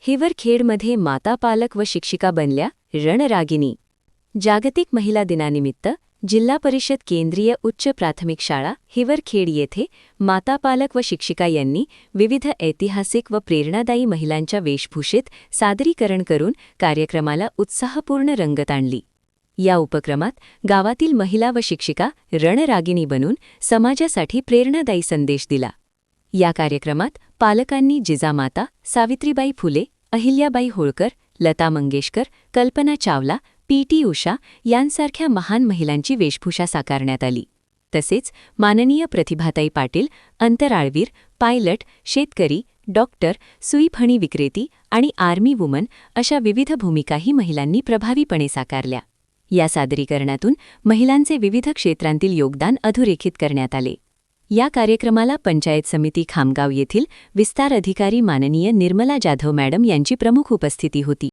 हिवरखेडमध्ये माता पालक व शिक्षिका बनल्या रणरागिणी. जागतिक महिला दिनानिमित्त जिल्हा परिषद केंद्रीय उच्च प्राथमिक शाळा हिवरखेड येथे माता पालक व शिक्षिका यांनी विविध ऐतिहासिक व प्रेरणादायी महिलांच्या वेशभूषेत सादरीकरण करून कार्यक्रमाला उत्साहपूर्ण रंगत आणली. या उपक्रमात गावातील महिला व शिक्षिका रणरागिणी बनून समाजासाठी प्रेरणादायी संदेश दिला. या कार्यक्रमात पालकांनी जिजामाता, सावित्रीबाई फुले, अहिल्याबाई होळकर, लता मंगेशकर, कल्पना चावला, पी.टी. उषा यांसारख्या महान महिलांची वेशभूषा साकारण्यात आली. तसेच माननीय प्रतिभाताई पाटील, अंतराळवीर, पायलट, शेतकरी, डॉक्टर, सुईफणी विक्रेती आणि आर्मी वुमन अशा विविध भूमिकाही महिलांनी प्रभावीपणे साकारल्या. या सादरीकरणातून महिलांचे विविध क्षेत्रांतील योगदान अधोरेखित करण्यात आले. या कार्यक्रमाला पंचायत समिती खामगाव येथील विस्तार अधिकारी माननीय निर्मला जाधव मॅडम यांची प्रमुख उपस्थिती होती.